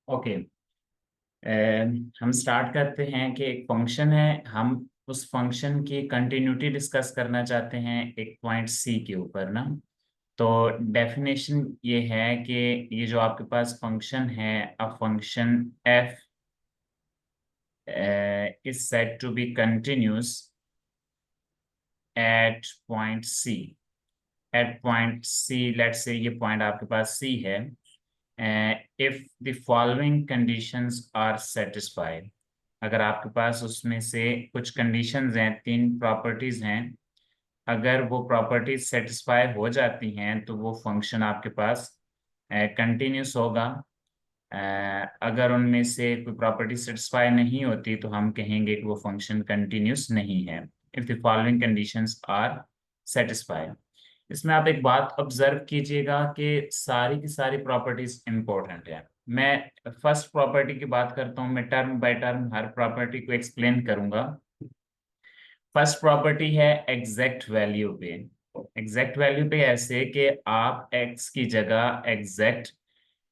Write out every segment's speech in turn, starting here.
Okay. हम start करते हैं कि एक फंक्शन है। हम उस फंक्शन की कंटिन्यूटी डिस्कस करना चाहते हैं एक पॉइंट सी के ऊपर ना। तो डेफिनेशन ये है कि ये जो आपके पास फंक्शन है, a function f is said to be continuous at point c. At point c, let's say ये पॉइंट आपके पास सी है। If the following conditions are satisfied, अगर आपके पास उसमें से कुछ कंडीशंस हैं, तीन प्रॉपर्टीज हैं, अगर वो प्रॉपर्टीज सेटिस्फाई हो जाती हैं तो वो फंक्शन आपके पास कंटिन्यूस होगा। अगर उनमें से कोई प्रॉपर्टी सेटिस्फाई नहीं होती तो हम कहेंगे कि वो फंक्शन कंटिन्यूस नहीं है। If the following conditions are satisfied. इसमें आप एक बात ऑब्जर्व कीजिएगा कि सारी की सारी प्रॉपर्टीज इंपॉर्टेंट है। मैं फर्स्ट प्रॉपर्टी की बात करता हूँ, मैं term by term her property को एक्सप्लेन करूंगा। फर्स्ट प्रॉपर्टी है एग्जैक्ट वैल्यू पे। एग्जैक्ट वैल्यू पे ऐसे कि आप x की जगह एग्जैक्ट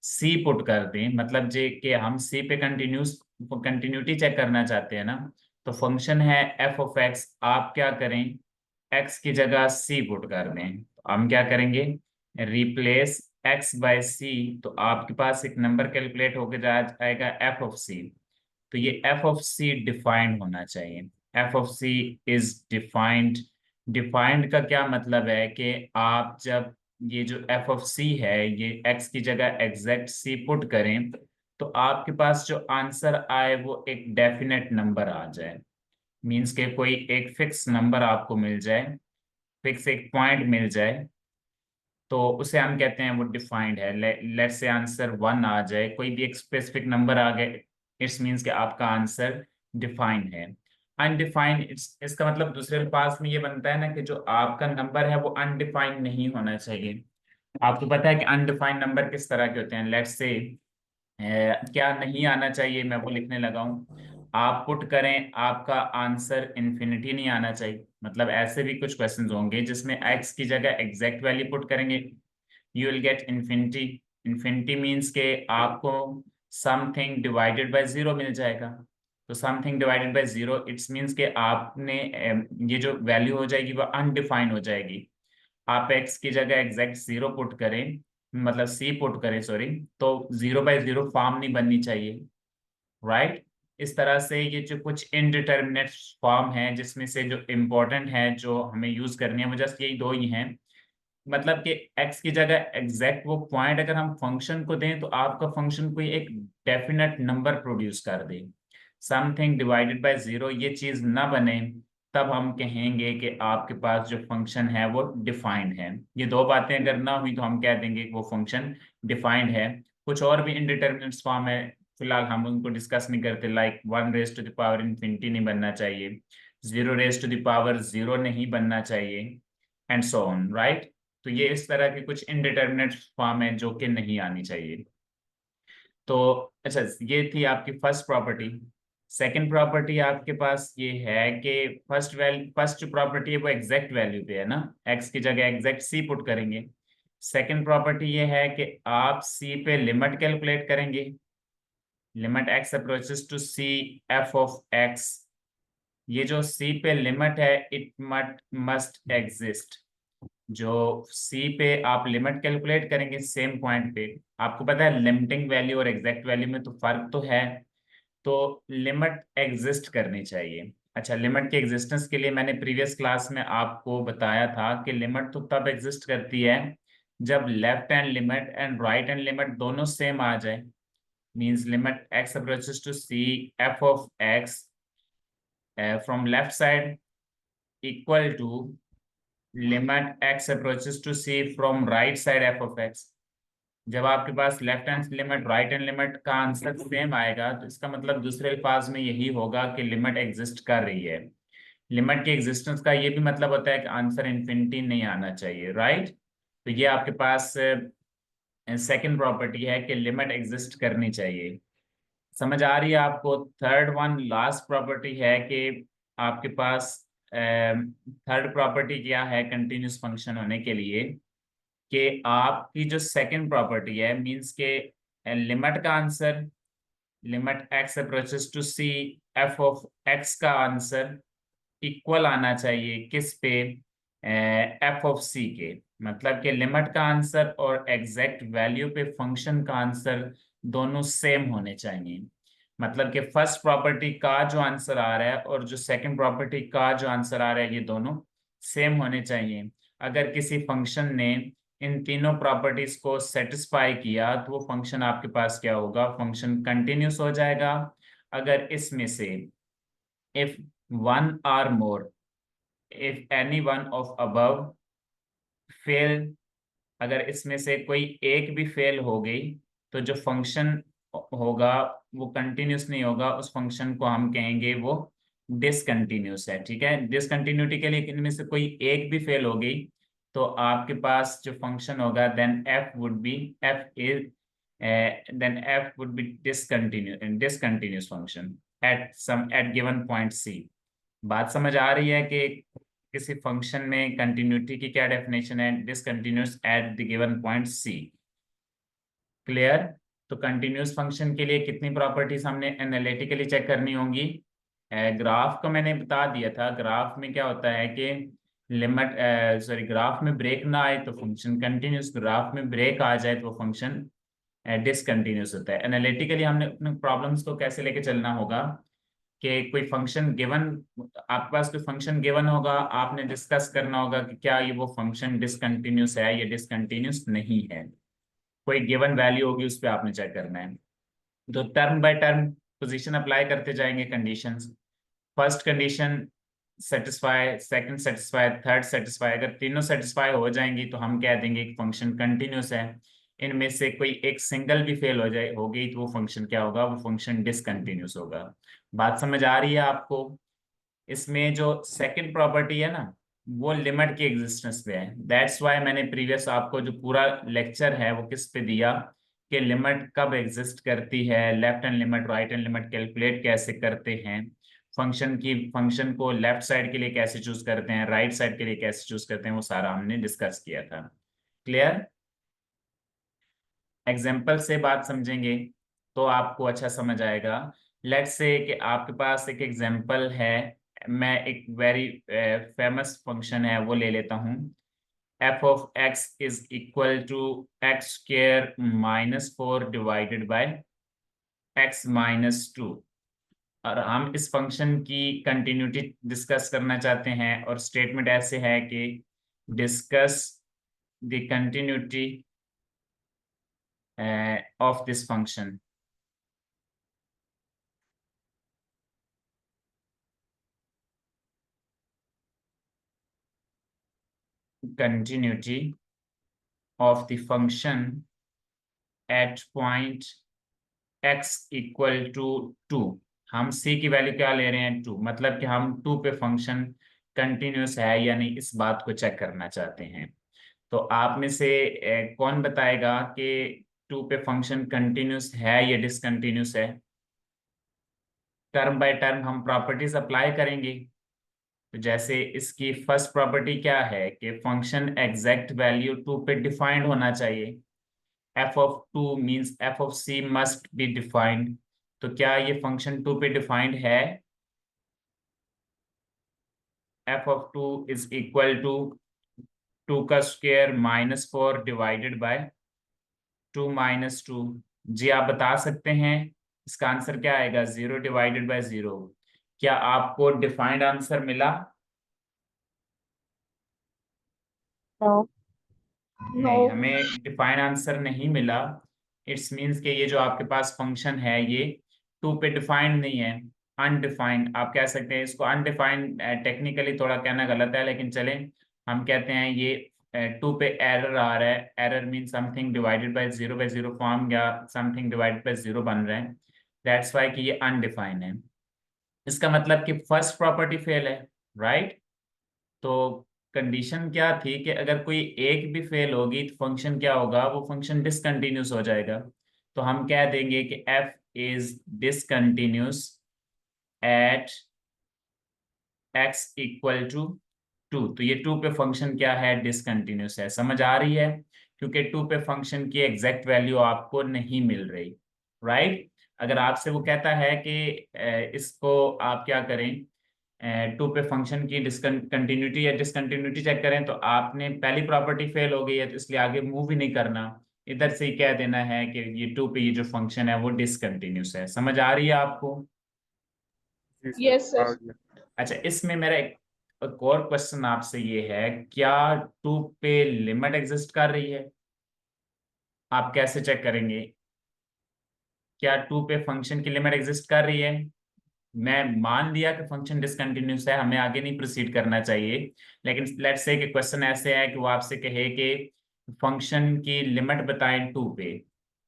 सी पुट कर दें, मतलब जे कि हम सी पे कंटिन्यूटी चेक करना चाहते हैं ना। तो फंक्शन है एफ ऑफ एक्स, आप क्या करें, x की जगह c पुट कर दें। तो हम क्या करेंगे, रिप्लेस x बाय c। तो आपके पास एक नंबर कैलकुलेट होकर जाएगा एफ ऑफ c। तो ये एफ ऑफ सी डिफाइंड होना चाहिए। F of c is defined. Defined का क्या मतलब है कि आप जब ये जो एफ ऑफ सी है ये एक्स की जगह एग्जैक्ट सी पुट करें तो आपके पास जो आंसर आए वो एक डेफिनेट नंबर आ जाए। मीन्स के कोई एक फिक्स नंबर आपको मिल जाए, फिक्स एक पॉइंट मिल जाए, तो उसे हम कहते हैं वो डिफाइंड है। लेट से आंसर 1 आ जाए, कोई भी एक स्पेसिफिक नंबर आ गए, इट्स मीन्स कि आपका आंसर डिफाइंड है। अनडिफाइंड, इसका मतलब दूसरे अल्फाज में ये बनता है ना कि जो आपका नंबर है वो अनडिफाइंड नहीं होना चाहिए। आपको पता है कि अनडिफाइंड नंबर किस तरह के होते हैं। लेट्स से क्या नहीं आना चाहिए, मैं वो लिखने लगा हूँ। आप पुट करें, आपका आंसर इन्फिनिटी नहीं आना चाहिए। मतलब ऐसे भी कुछ क्वेश्चंस होंगे जिसमें x की जगह एग्जैक्ट वैल्यू पुट करेंगे, you will get infinity. Infinity means के आपको समथिंग डिवाइडेड बाय जीरो मिल जाएगा। तो something divided by zero it's means के आपने ये जो वैल्यू हो जाएगी वो अनडिफाइंड हो जाएगी। आप x की जगह एग्जैक्ट जीरो पुट करें, मतलब सी पुट करें सॉरी, तो जीरो बाय जीरो फॉर्म नहीं बननी चाहिए, राइट। इस तरह से ये जो कुछ इनडिटर्मिनेट फॉर्म है जिसमें से जो इम्पोर्टेंट है जो हमें यूज करनी है वो जस्ट यही दो ही हैं। मतलब कि x की जगह एग्जैक्ट वो पॉइंट अगर हम फंक्शन को दें तो आपका फंक्शन कोई एक डेफिनेट नंबर प्रोड्यूस कर दे। समथिंग डिवाइडेड बाय जीरो ये चीज ना बने, तब हम कहेंगे कि आपके पास जो फंक्शन है वो डिफाइंड है। ये दो बातें अगर ना हुई तो हम कह देंगे कि वो फंक्शन डिफाइंड है। कुछ और भी इनडिटर्मिनेट फॉर्म है, फिलहाल हम उनको डिस्कस नहीं करते। Like one raise to the power infinity नहीं बनना चाहिए, zero raise to the power zero नहीं बनना चाहिए, एंड सो ऑन, राइट। तो ये इस तरह की कुछ इनडिटर्मिनेट फॉर्म है जो कि नहीं आनी चाहिए। तो अच्छा, ये थी आपकी फर्स्ट प्रॉपर्टी। सेकंड प्रॉपर्टी आपके पास ये है कि फर्स्ट जो प्रॉपर्टी है वो एग्जैक्ट वैल्यू पे है ना, एक्स की जगह एग्जैक्ट सी पुट करेंगे। सेकंड प्रॉपर्टी ये है कि आप सी पे लिमिट कैलकुलेट करेंगे। Limit x approaches to c f of x, ये जो सी पे लिमिट है इट मस्ट एग्जिस्ट। जो सी पे आप लिमिट कैलकुलेट करेंगे सेम पॉइंट पे, आपको पता है लिमिटिंग वैल्यू और एग्जैक्ट वैल्यू में तो फर्क तो है। तो लिमिट एग्जिस्ट करनी चाहिए। अच्छा, लिमिट के एग्जिस्टेंस के लिए मैंने प्रीवियस क्लास में आपको बताया था कि लिमिट तो तब एग्जिस्ट करती है जब left hand limit and right hand limit दोनों सेम आ जाए। Means limit x approaches to c f of x from left side equal to limit x approaches to c from right side f of x. जब आपके पास left hand limit right hand limit का answer same आएगा तो इसका मतलब दूसरे अल्फाज में यही होगा कि लिमिट एग्जिस्ट कर रही है। लिमिट के एग्जिस्टेंस का ये भी मतलब होता है कि आंसर इन्फिनिटी नहीं आना चाहिए, राइट। तो ये आपके पास सेकंड प्रॉपर्टी है कि लिमिट एग्जिस्ट करनी चाहिए। समझ आ रही है आपको। थर्ड वन लास्ट प्रॉपर्टी है कि आपके पास थर्ड प्रॉपर्टी क्या है कंटिन्यूस फंक्शन होने के लिए, कि आपकी जो सेकंड प्रॉपर्टी है मींस के लिमिट का answer limit x approaches to c, f of x का आंसर इक्वल आना चाहिए किस पे, एफ ऑफ सी के। मतलब कि लिमिट का आंसर और एग्जैक्ट वैल्यू पे फंक्शन का आंसर दोनों सेम होने चाहिए। मतलब कि फर्स्ट प्रॉपर्टी का जो आंसर आ रहा है और जो सेकंड प्रॉपर्टी का जो आंसर आ रहा है ये दोनों सेम होने चाहिए। अगर किसी फंक्शन ने इन तीनों प्रॉपर्टीज को सेटिस्फाई किया तो वो फंक्शन आपके पास क्या होगा, फंक्शन कंटिन्यूस हो जाएगा। अगर इसमें से if one or more, if any one of above fail, अगर इसमें से कोई एक भी फेल हो गई तो जो फंक्शन होगा वो कंटिन्यूस नहीं होगा, उस फंक्शन को हम कहेंगे वो डिसकंटिन्यूस है। ठीक है, डिसकंटिन्यूटी के लिए इनमें से कोई एक भी फेल हो गई तो आपके पास जो फंक्शन होगा then f would be discontinuous function at given point c. बात समझ आ रही है कि किसी फंक्शन में कंटिन्यूटी की क्या डेफिनेशन है, discontinuous at the given point c. Clear? तो कंटिन्यूस फंक्शन के लिए कितनी प्रॉपर्टीज हमने एनालिटिकली चेक करनी होंगी। ग्राफ को मैंने बता दिया था, ग्राफ में क्या होता है कि लिमिट ग्राफ में ब्रेक ना आए तो फंक्शन कंटिन्यूस, ग्राफ में ब्रेक आ जाए तो फंक्शन डिसकंटिन्यूस होता है। एनालिटिकली हमने अपने प्रॉब्लम्स को कैसे लेके चलना होगा कि कोई फंक्शन गिवन, आपके पास कोई फंक्शन गिवन होगा, आपने डिस्कस करना होगा कि क्या ये वो फंक्शन डिसकंटिन्यूस है या डिसकंटिन्यूस नहीं है। कोई गिवन वैल्यू होगी उस पर आपने चेक करना है। तो term by term position apply करते जाएंगे conditions. First condition satisfy, second satisfy, third satisfy. अगर तीनों सेटिस्फाई हो जाएंगी तो हम कह देंगे कि फंक्शन कंटिन्यूस है। इनमें से कोई एक सिंगल भी फेल हो जाए हो गई तो वो फंक्शन क्या होगा, वो फंक्शन डिसकंटिन्यूस होगा। बात समझ आ रही है आपको? इसमें जो सेकंड प्रॉपर्टी है ना वो लिमिट की एग्जिस्टेंस पे है। दैट्स वाई मैंने प्रीवियस आपको जो पूरा लेक्चर है वो किस पे दिया कि लिमिट कब एग्जिस्ट करती है, left hand limit right hand limit calculate कैसे करते हैं, फंक्शन को लेफ्ट साइड के लिए कैसे चूज करते हैं, राइट साइड के लिए कैसे चूज करते हैं, वो सारा हमने डिस्कस किया था। क्लियर? एग्जाम्पल से बात समझेंगे तो आपको अच्छा समझ आएगा। लेट्स से कि आपके पास एक एग्जाम्पल है, मैं एक वेरी फेमस फंक्शन है वो ले लेता हूँ। F of x is equal to x square -4 divided by x-2। और हम इस फंक्शन की कंटिन्यूटी डिस्कस करना चाहते हैं और स्टेटमेंट ऐसे है कि discuss the continuity of this function. continuity of the function at point x equal to 2। हम c की वैल्यू क्या ले रहे हैं, 2। मतलब कि हम 2 पे फंक्शन कंटिन्यूस है या नहीं इस बात को चेक करना चाहते हैं। तो आप में से कौन बताएगा कि 2 पे फंक्शन कंटिन्यूस है या डिसकंटिन्यूस है। टर्म बाय टर्म हम प्रॉपर्टीज अप्लाई करेंगे। तो जैसे इसकी फर्स्ट प्रॉपर्टी क्या है कि फंक्शन एग्जैक्ट वैल्यू 2 पे डिफाइंड होना चाहिए। F of 2 means f of c must be defined. तो क्या ये फंक्शन 2 पे डिफाइंड है? F of 2 is equal to 2 का स्क्वायर -4 डिवाइडेड बाय 2 - 2। जी आप बता सकते हैं इसका आंसर क्या आएगा, 0 डिवाइडेड बाय 0। क्या आपको डिफाइंड आंसर मिला? नो। नो। नहीं, हमें डिफाइंड आंसर नहीं मिला। इट्स मीन्स कि ये जो आपके पास फंक्शन है ये 2 पे डिफाइंड नहीं है, अनडिफाइंड आप कह सकते हैं इसको। अनडिफाइंड टेक्निकली थोड़ा कहना गलत है लेकिन चलें, हम कहते हैं ये 2 पे एरर आ रहा है। Error mean something divided by 0 form या समथिंग डिवाइडेड बाय 0 बन रहा है। दैट्स वाई कि ये अनडिफाइंड है। इसका मतलब कि फर्स्ट प्रॉपर्टी फेल है, राइट? तो कंडीशन क्या थी कि अगर कोई एक भी फेल होगी तो फंक्शन क्या होगा, वो फंक्शन डिसकंटिन्यूस हो जाएगा। तो हम कह देंगे कि f is discontinuous at x equal to 2। तो ये 2 पे फंक्शन क्या है, डिसकंटिन्यूस है। समझ आ रही है? क्योंकि 2 पे फंक्शन की एग्जैक्ट वैल्यू आपको नहीं मिल रही, राइट? अगर आपसे वो कहता है कि इसको आप क्या करें, टू पे फंक्शन की डिसकंटिन्यूटी या डिसकंटिन्यूटी चेक करें, तो आपने पहली प्रॉपर्टी फेल हो गई है, तो इसलिए आगे मूव ही नहीं करना। इधर से ही कह देना है कि ये टू पे ये जो फंक्शन है वो डिसकंटिन्यूस है। समझ आ रही है आपको? जी सर, यस आ सर। गया। अच्छा, इसमें मेरा एक और क्वेश्चन आपसे ये है, क्या टू पे लिमिट एग्जिस्ट कर रही है? आप कैसे चेक करेंगे? क्या टू पे फंक्शन की लिमिट एग्जिस्ट कर रही है? मैं मान लिया कि फंक्शन डिसकंटिन्यूस है, हमें आगे नहीं प्रोसीड करना चाहिए, लेकिन लेट्स से कि क्वेश्चन ऐसे है कि वो आपसे कहे कि फंक्शन की लिमिट बताएं टू पे।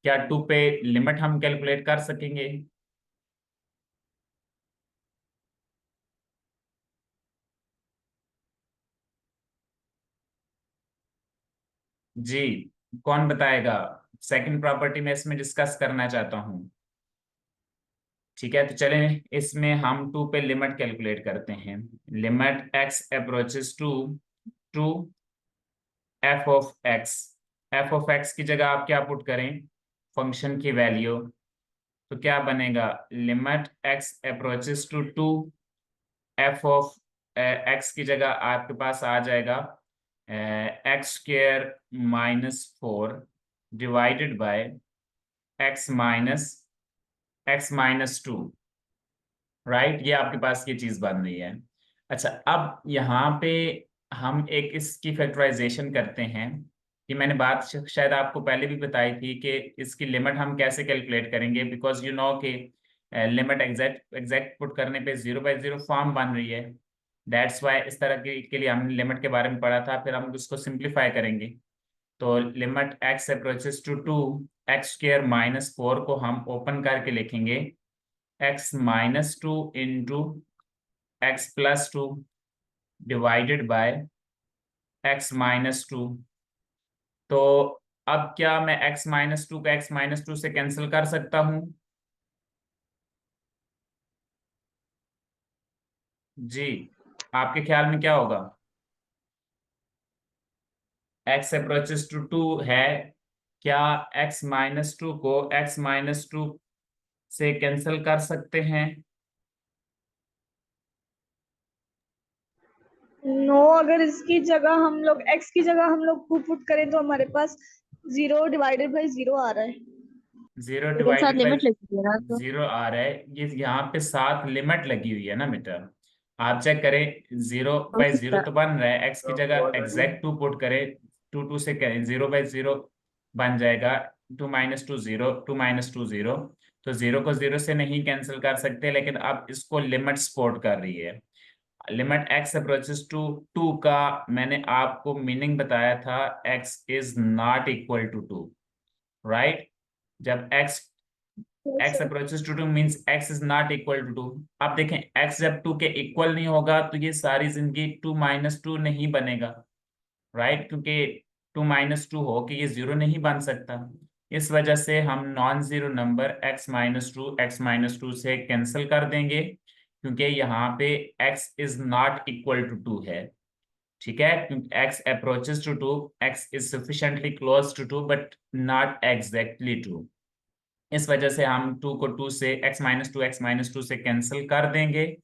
क्या टू पे लिमिट हम कैलकुलेट कर सकेंगे? जी, कौन बताएगा? सेकंड प्रॉपर्टी में इसमें डिस्कस करना चाहता हूँ। ठीक है, तो चलें इसमें हम टू पे लिमिट कैलकुलेट करते हैं। Limit x approaches to two f of x. F of x की जगह आप क्या पुट करें? फंक्शन की वैल्यू। तो क्या बनेगा? Limit x approaches to two f of x की जगह आपके पास आ जाएगा x square minus 4 divided by x minus 2। Right, ये आपके पास ये चीज बन रही है। अच्छा, अब यहाँ पे हम एक इसकी फैक्टराइजेशन करते हैं। कि मैंने बात शायद आपको पहले भी बताई थी कि इसकी लिमिट हम कैसे कैलकुलेट करेंगे, बिकॉज यू नो कि लिमिट एग्जैक्ट एग्जैक्ट पुट करने पे 0/0 फॉर्म बन रही है। दैट्स वाई इस तरह के लिए हमने लिमिट के बारे में पढ़ा था, फिर हम उसको सिंप्लीफाई करेंगे। तो limit x approaches to two x square minus 4 को हम ओपन करके लिखेंगे x minus 2 into x plus 2 divided by x minus 2। तो अब क्या मैं एक्स माइनस 2 का एक्स माइनस 2 से कैंसिल कर सकता हूं? जी, आपके ख्याल में क्या होगा? एक्स अप्रोचेस टू टू है, क्या एक्स माइनस 2 को एक्स माइनस 2 से कैंसिल कर सकते हैं? नो, अगर इसकी जगह हम लोग एक्स की जगह हम लोग टू पुट करें तो हमारे पास 0/0 आ रहा है। जीरो लेकिन साथ डिवाइडेड बाय लिमिट लगी है ना तो। जीरो आ रहा है, ये यहाँ पे साथ लिमिट लगी हुई है ना बेटा। आप चेक करें, 0/0 तो बन रहा है, एक्स की जगह एग्जैक्ट 2 पुट करें, 2 से करें 0/0 बन जाएगा। 2 - 2 0, 2 - 2 0। तो 0 को 0 से नहीं कैंसिल कर सकते, लेकिन अब इसको लिमिट सपोर्ट कर रही है। Limit x approaches to two का मैंने आपको मीनिंग बताया था, x is not equal to 2। Right, जब Yes, x sir. Approaches to 2 means x is not equal to 2। अब देखें, एक्स जब 2 के इक्वल नहीं होगा तो ये सारी जिंदगी 2 - 2 नहीं बनेगा। राइट, क्योंकि 2 - 2 हो कि ये 0 नहीं बन सकता। इस वजह से हम non zero number x minus two से कैंसिल कर देंगे, क्योंकि यहाँ पे x is not equal to 2 है। ठीक है, क्योंकि x approaches to 2, x is sufficiently close to 2 but not exactly 2। इस वजह से हम 2 को 2 से एक्स माइनस टू से कैंसिल कर देंगे।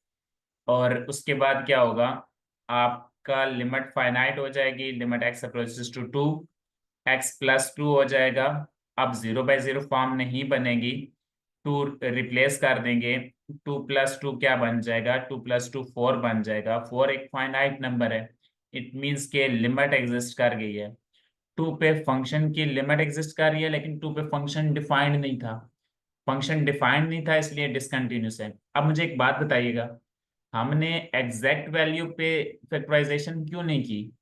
और उसके बाद क्या होगा? आपका लिमिट फाइनाइट हो जाएगी, limit x approaches to 2, x plus 2 हो जाएगा। अब 0/0 फॉर्म नहीं बनेगी, 2 रिप्लेस कर देंगे। 2 + 2 क्या बन जाएगा? 2 + 2 4 बन जाएगा। 4 एक फाइनाइट नंबर है, इट मीन्स के लिमिट एग्जिस्ट कर गई है। 2 पे फंक्शन की लिमिट एग्जिस्ट कर रही है, लेकिन 2 पे फंक्शन डिफाइंड नहीं था। फंक्शन डिफाइंड नहीं था, इसलिए डिसकंटिन्यूस है। अब मुझे एक बात बताइएगा, हमने एग्जैक्ट वैल्यू पे फैक्टराइजेशन क्यों नहीं की?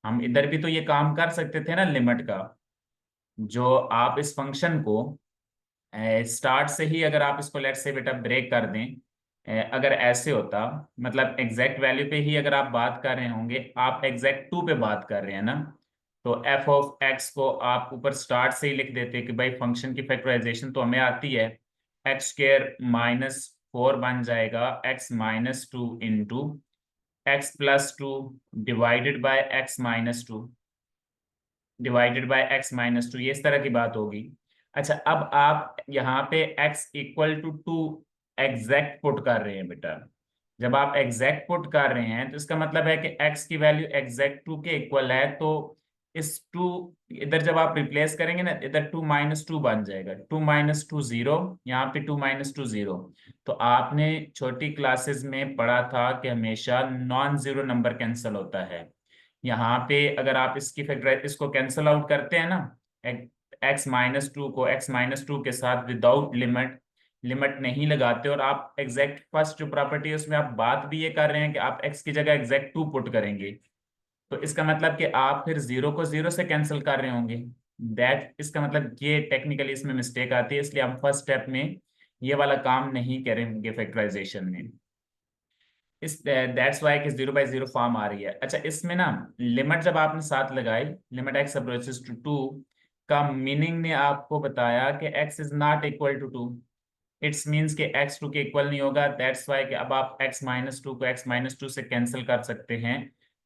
हम इधर भी तो ये काम कर सकते थे ना लिमिट का। जो आप इस फंक्शन को स्टार्ट से ही, अगर आप इसको लेट से बेटा ब्रेक कर दें, अगर ऐसे होता, मतलब एग्जैक्ट वैल्यू पे ही अगर आप बात कर रहे होंगे, आप एग्जैक्ट 2 पे बात कर रहे हैं ना, तो एफ ऑफ एक्स को आप ऊपर स्टार्ट से ही लिख देते कि भाई फंक्शन की फैक्टराइजेशन तो हमें आती है, एक्स स्क्वेयर माइनस 4 बन जाएगा x - 2 into x+2 divided by x - 2 divided bye x - 2, ये इस तरह की बात होगी। अच्छा, अब आप यहाँ पे x equal to 2 exact put कर रहे हैं बेटा। जब आप एग्जैक्ट पुट कर रहे हैं तो इसका मतलब है कि x की वैल्यू एग्जैक्ट 2 के इक्वल है, तो इस 2 इधर जब आप रिप्लेस करेंगे ना, इधर 2 - 2 बन जाएगा। 2 - 2 0, यहाँ पे 2 - 2 0। तो आपने छोटी क्लासेस में पढ़ा था कि हमेशा नॉन जीरो नंबर कैंसिल होता है। यहाँ पे अगर आप इसकी फैक्टर इसको कैंसिल आउट करते हैं ना, x-2 को x-2 के साथ विदाउट लिमिट लिमिट नहीं लगाते, और आप एग्जैक्ट फर्स्ट जो प्रॉपर्टी है उसमें आप बात भी ये कर रहे हैं कि आप x की जगह एग्जैक्ट 2 पुट करेंगे, तो इसका मतलब कि आप फिर 0 को 0 से कैंसिल कर रहे होंगे। दैट इसका मतलब ये टेक्निकली इसमें मिस्टेक आती है, इसलिए हम फर्स्ट स्टेप में ये वाला काम नहीं करेंगे फैक्टराइजेशन में। इस दैट्स वाई कि 0/0 फॉर्म आ रही है। अच्छा, इसमें ना लिमिट जब आपने साथ लगाई, लिमिट x अप्रोचेस टू 2 का मीनिंग ने आपको बताया कि x is not equal to 2। It's means कि x 2 के इक्वल नहीं होगा। दैट्स वाई कि अब आप x-2 को x-2 से कैंसिल कर सकते हैं।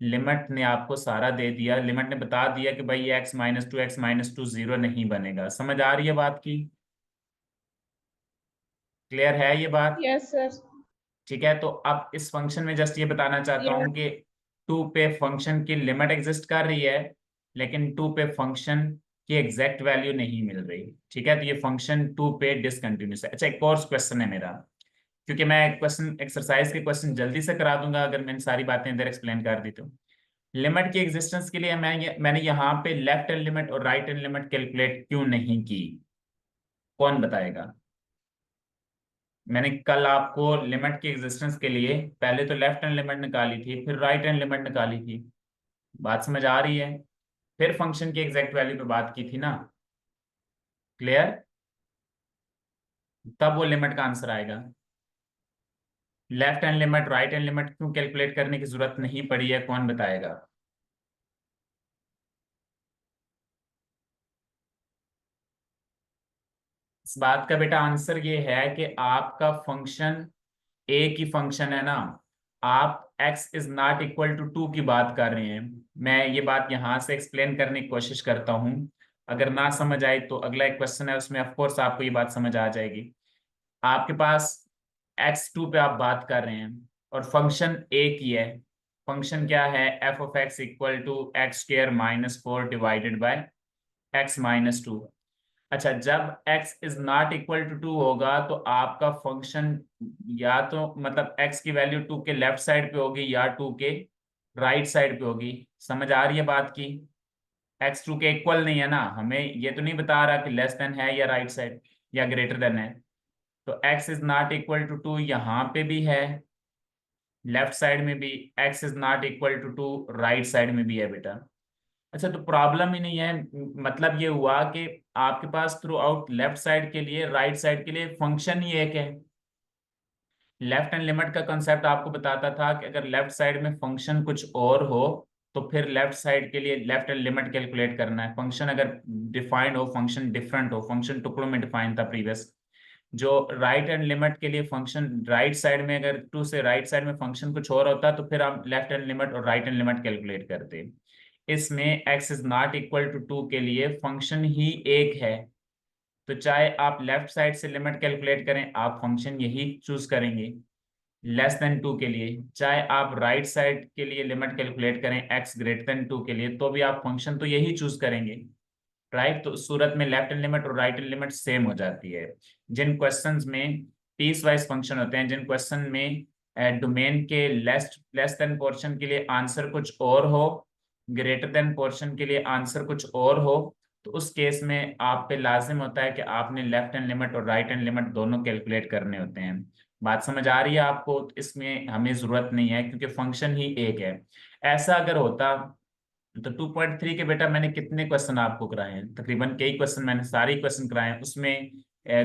लिमिट ने आपको सारा दे दिया, लिमिट ने बता दिया कि भाई ये x-2 0 नहीं बनेगा। समझ आ रही है बात की? क्लियर है ये बात? Yes sir. ठीक है, तो अब इस फंक्शन में जस्ट ये बताना चाहता हूँ कि 2 पे फंक्शन की लिमिट एग्जिस्ट कर रही है, लेकिन 2 पे फंक्शन की एग्जैक्ट वैल्यू नहीं मिल रही। ठीक है, तो ये फंक्शन 2 पे डिसकंटिन्यूस है। अच्छा, एक और क्वेश्चन है मेरा, क्योंकि मैं क्वेश्चन एक्सरसाइज के क्वेश्चन जल्दी से करा दूंगा अगर मैंने सारी बातें इधर एक्सप्लेन कर दी तो। लिमिट की एग्जिस्टेंस के लिए मैंने यहाँ पे लेफ्ट हैंड लिमिट और राइट हैंड लिमिट कैलकुलेट क्यों नहीं की? कौन बताएगा? मैंने कल आपको लिमिट की एग्जिस्टेंस के लिए पहले तो लेफ्ट हैंड लिमिट निकाली थी, फिर राइट हैंड लिमिट निकाली थी। बात समझ आ रही है? फिर फंक्शन की एग्जैक्ट वैल्यू पे बात की थी ना। क्लियर? तब वो लिमिट का आंसर आएगा। Left hand limit right hand limit क्यों कैलकुलेट करने की जरूरत नहीं पड़ी है, कौन बताएगा? इस बात का बेटा आंसर ये है कि आपका फंक्शन एक ही फंक्शन है ना। आप x is not equal to 2 की बात कर रहे हैं। मैं ये बात यहां से एक्सप्लेन करने की कोशिश करता हूं, अगर ना समझ आई तो अगला एक क्वेश्चन है उसमें ऑफ कोर्स आपको ये बात समझ आ जाएगी। आपके पास x2 पे आप बात कर रहे हैं और फंक्शन एक ही है। फंक्शन क्या है? f of x equal to x² - 4 divided by x-2। अच्छा, जब x is not equal to 2 होगा तो आपका फंक्शन या तो मतलब x की वैल्यू 2 के लेफ्ट साइड पे होगी या 2 के राइट साइड पे होगी। समझ आ रही है बात की? x 2 के इक्वल नहीं है ना, हमें ये तो नहीं बता रहा कि लेस देन है या राइट साइड या ग्रेटर देन है। तो x is not equal to 2 यहाँ पे भी है, लेफ्ट साइड में भी x is not equal to 2 right side में भी है बेटा। अच्छा, तो प्रॉब्लम ही नहीं है। मतलब ये हुआ कि आपके pass through out left side के लिए राइट साइड के लिए फंक्शन ही एक है। लेफ्ट हैंड लिमिट का कंसेप्ट आपको बताता था कि अगर लेफ्ट साइड में फंक्शन कुछ और हो तो फिर लेफ्ट साइड के लिए लेफ्ट हैंड लिमिट कैलकुलेट करना है। फंक्शन अगर डिफाइंड हो, फंक्शन डिफरेंट हो, फंक्शन टुकड़ों में डिफाइन था प्रीवियस, जो राइट हैंड लिमिट के लिए फंक्शन राइट साइड में अगर 2 से राइट साइड में फंक्शन कुछ और होता तो फिर हम लेफ्ट हैंड लिमिट और राइट हैंड लिमिट कैलकुलेट करते। इसमें x is not equal to 2 के लिए फंक्शन ही एक है, तो चाहे आप लेफ्ट साइड से लिमिट कैलकुलेट करें आप फंक्शन यही चूज करेंगे लेस देन 2 के लिए, चाहे आप राइट साइड के लिए लिमिट कैलकुलेट करें x ग्रेटर देन 2 के लिए तो भी आप फंक्शन तो यही चूज करेंगे। राइट, तो उस सूरत में लेफ्ट हैंड लिमिट और राइट हैंड लिमिट सेम हो जाती है। जिन क्वेश्चंस में पीस वाइज फंक्शन होते हैं, जिन क्वेश्चन में डोमेन के लेस देन पोर्शन के लिए आंसर कुछ और हो, ग्रेटर देन पोर्शन के लिए आंसर कुछ और हो, तो उस केस में आप पे लाजिम होता है कि आपने लेफ्ट हैंड लिमिट और राइट हैंड लिमिट दोनों कैलकुलेट करने होते हैं। बात समझ आ रही है आपको? तो इसमें हमें जरूरत नहीं है क्योंकि फंक्शन ही एक है। ऐसा अगर होता तो 2.3 के बेटा मैंने कितने क्वेश्चन आपको कराए हैं? तकरीबन कई क्वेश्चन, मैंने सारे क्वेश्चन कराए हैं। उसमें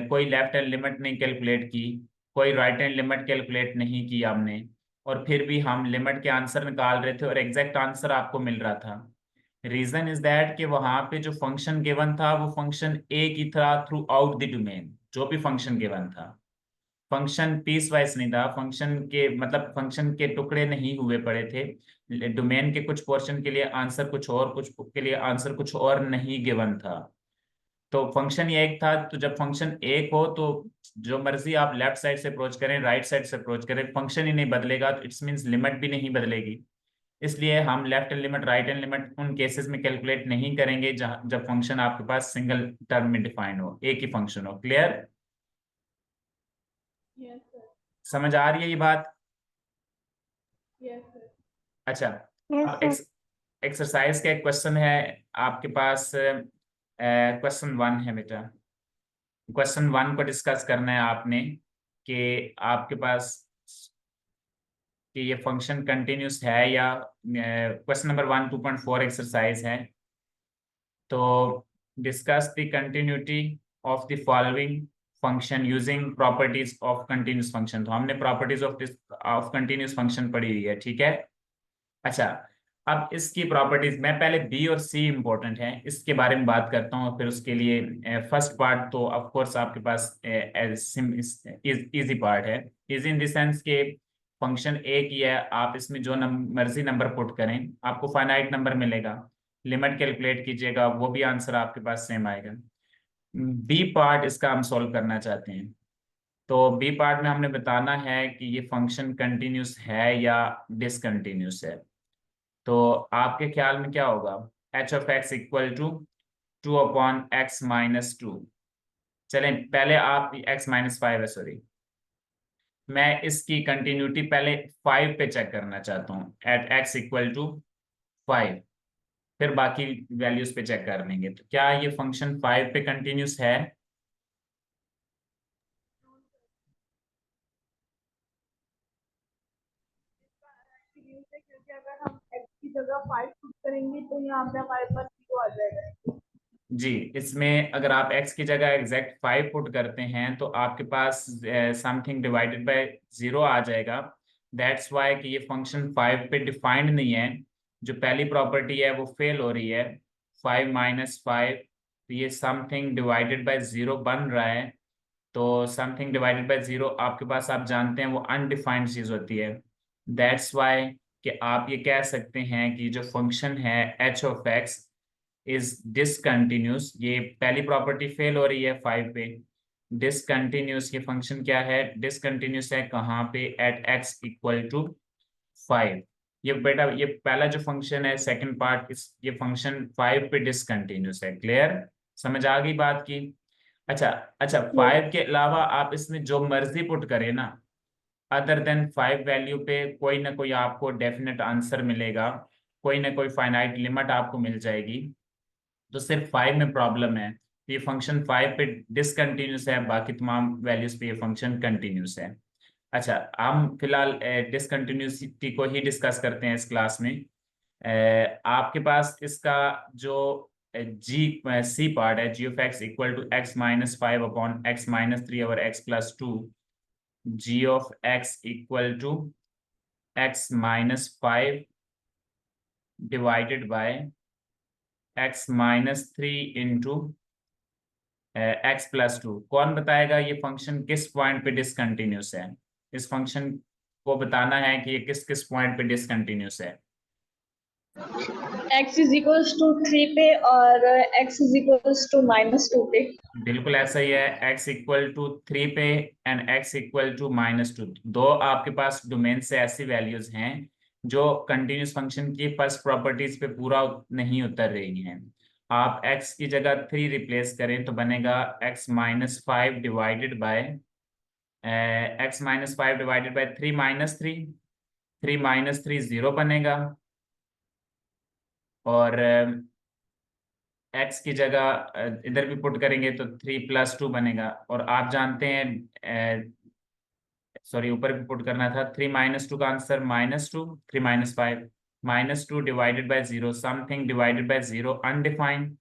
कोई लेफ्ट हैंड लिमिट नहीं कैलकुलेट की, कोई राइट हैंड लिमिट कैलकुलेट नहीं की हमने, और फिर भी हम लिमिट के आंसर निकाल रहे थे और एग्जैक्ट आंसर आपको मिल रहा था। रीजन इज दैट कि वहां पे जो फंक्शन गिवन था वो फंक्शन एक ही था थ्रू आउट द डोमेन। जो भी फंक्शन गिवन था, फंक्शन पीस वाइज नहीं था, फंक्शन के मतलब फंक्शन के टुकड़े नहीं हुए पड़े थे। डोमेन के कुछ पोर्शन के लिए आंसर कुछ और, कुछ के लिए आंसर कुछ और नहीं गिवन था। तो फंक्शन ये एक था, तो जब फंक्शन एक हो तो जो मर्जी आप लेफ्ट साइड से अप्रोच करें, राइट साइड से अप्रोच करें, फंक्शन ही नहीं बदलेगा, तो इट्स मीन्स लिमिट भी नहीं बदलेगी। इसलिए हम left hand limit, right hand limit उन केसेस में कैलकुलेट नहीं करेंगे जहां जब फंक्शन आपके पास सिंगल टर्म में डिफाइन हो, एक ही फंक्शन हो। क्लियर? Yes, sir. समझ आ रही है ये बात? Yes, sir. अच्छा, Yes, अब sir. एक्सरसाइज का एक क्वेश्चन है आपके पास। क्वेश्चन 1 है बेटा। क्वेश्चन 1 को डिस्कस करना है आपने कि आपके पास कि ये फंक्शन कंटिन्यूस है या क्वेश्चन नंबर 1 2.4 एक्सरसाइज है। तो discuss the continuity of the following function using properties of continuous function. तो हमने प्रॉपर्टीज ऑफ कंटिन्यूस फंक्शन पढ़ी हुई है, ठीक है। अच्छा, अब इसकी प्रॉपर्टीज में पहले बी और सी इंपॉर्टेंट है, इसके बारे में बात करता हूँ। फिर उसके लिए फर्स्ट पार्ट तो ऑफ कोर्स आपके पास इजी पार्ट है। इजी इन द सेंस के फंक्शन एक ही है, आप इसमें जो मर्जी नंबर पुट करें आपको फाइनाइट नंबर मिलेगा। लिमिट कैलकुलेट कीजिएगा, वो भी आंसर आपके पास सेम आएगा। बी पार्ट इसका हम सॉल्व करना चाहते हैं। तो बी पार्ट में हमने बताना है कि ये फंक्शन कंटिन्यूस है या डिसकंटिन्यूस है। तो आपके ख्याल में क्या होगा? H of x equal to 2/x-2। चलें, पहले आप x-5 है, सॉरी, मैं इसकी कंटिन्यूटी पहले 5 पे चेक करना चाहता हूँ, एट x इक्वल टू 5। फिर बाकी वैल्यूज पे चेक कर लेंगे। तो क्या ये फंक्शन 5 पे कंटिन्यूस है? क्योंकि अगर हम x की जगह 5 पुट करेंगे तो यहाँ पे हमारे पास 0 आ जाएगा। जी, इसमें अगर आप x की जगह एग्जैक्ट 5 पुट करते हैं तो आपके पास समथिंग डिवाइडेड बाय 0 आ जाएगा। दैट्स वाई कि ये फंक्शन 5 पे डिफाइंड नहीं है। जो पहली प्रॉपर्टी है वो फेल हो रही है, 5 - 5, तो ये समथिंग डिवाइडेड बाय 0 बन रहा है। तो समथिंग डिवाइडेड बाय 0 आपके पास, आप जानते हैं, वो अनडिफाइंड चीज होती है। दैट्स वाई कि आप ये कह सकते हैं कि जो फंक्शन है H of x is discontinuous. ये पहली प्रॉपर्टी फेल हो रही है 5 पे। डिसकंटिन्यूस, ये फंक्शन क्या है? डिसकंटिन्यूस है कहाँ पे? At x equal to 5। ये बेटा, ये पहला जो फंक्शन है, सेकंड पार्ट, इस ये फंक्शन 5 पे डिसकंटिन्यूस है। क्लियर? समझ आ गई बात की? अच्छा अच्छा, 5 के अलावा आप इसमें जो मर्जी पुट करें ना, अदर देन 5 वैल्यू पे कोई ना कोई आपको डेफिनेट आंसर मिलेगा, कोई ना कोई फाइनाइट लिमिट आपको मिल जाएगी। तो सिर्फ 5 में प्रॉब्लम है, ये फंक्शन 5 पे डिसकंटिन्यूस है, बाकी तमाम वैल्यूज पे ये फंक्शन कंटिन्यूस है। अच्छा, हम फिलहाल डिसकंटिन्यूसिटी को ही डिस्कस करते हैं इस क्लास में। आपके पास इसका जो जी सी पार्ट है, g of x equal to x-5/x-3 और x+2। G of x equal to x-5 divided by x-3 into x+2। कौन बताएगा ये फंक्शन किस पॉइंट पे डिसकंटिन्यूस है? इस फंक्शन को बताना है कि ये किस किस पॉइंट पे डिसकंटिन्यूस है। x इज इक्वल्स टू 3 पे और x इज इक्वल्स टू -2 पे। बिल्कुल ऐसा ही है, x इक्वल टू 3 पे एंड x इक्वल टू -2। दो आपके पास डोमेन से ऐसी वैल्यूज हैं जो कंटिन्यूस फंक्शन की फर्स्ट प्रॉपर्टीज पे पूरा नहीं उतर रही हैं। आप x की जगह 3 रिप्लेस करें तो बनेगा x-5 divided bye x-5 divided bye 3 - 3 -3 0 बनेगा। और x की जगह इधर भी पुट करेंगे तो 3+2 बनेगा। और आप जानते हैं, सॉरी ऊपर भी पुट करना था, 3 - 2 का answer -2, 3 - 5, -2 divided bye 0, something divided by 0 undefined.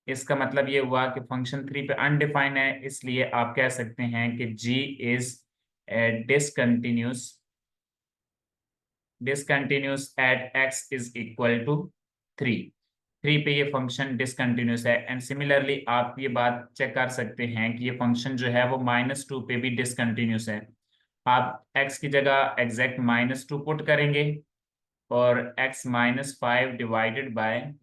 इसका मतलब ये हुआ कि फंक्शन 3 पे अनडिफाइंड है, इसलिए आप कह सकते हैं कि g is discontinuous discontinuous at x is equal to 3 पे ये फंक्शन डिसकंटिन्यूस है। एंड सिमिलरली आप ये बात चेक कर सकते हैं कि ये फंक्शन जो है वो -2 पे भी डिसकंटिन्यूस है। आप x की जगह एग्जैक्ट -2 पुट करेंगे और x-5 divided by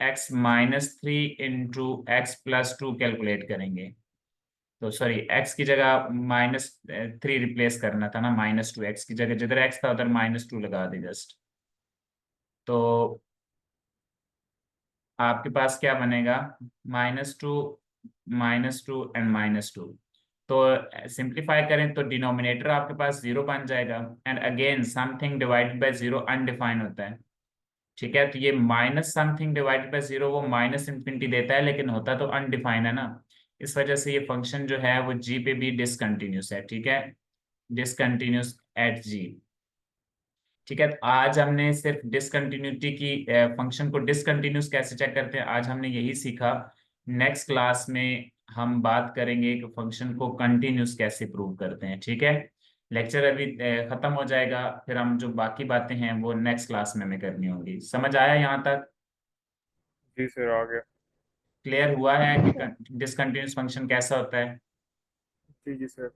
x minus three into x plus two calculate करेंगे। तो सॉरी, एक्स की जगह माइनस थ्री रिप्लेस करना था ना, माइनस टू, एक्स की जगह जिधर एक्स था उधर माइनस टू लगा दी जस्ट। तो आपके पास क्या बनेगा, minus two and minus two. तो सिंप्लीफाई करें तो डिनोमिनेटर आपके पास जीरो बन जाएगा। And again something divided by zero undefined होता है, ठीक है। तो ये minus something divided by zero वो माइनस इंफिनिटी देता है, लेकिन होता तो अनडिफाइंड है ना। इस वजह से ये फंक्शन जो है वो जी पे भी डिसकंटिन्यूस है, ठीक है, डिसकंटिन्यूस एट जी। ठीक है, तो आज हमने सिर्फ डिसकंटिन्यूटी की, फंक्शन को डिसकंटिन्यूस कैसे चेक करते हैं, आज हमने यही सीखा। नेक्स्ट क्लास में हम बात करेंगे कि फंक्शन को कंटिन्यूस कैसे प्रूव करते हैं, ठीक है। लेक्चर अभी खत्म हो जाएगा, फिर हम जो बाकी बातें हैं वो नेक्स्ट क्लास में हमें करनी होंगी। समझ आया यहाँ तक? जी सर, आ गया। क्लियर हुआ है कि डिसकंटिन्यूस फंक्शन कैसा होता है? जी जी सर।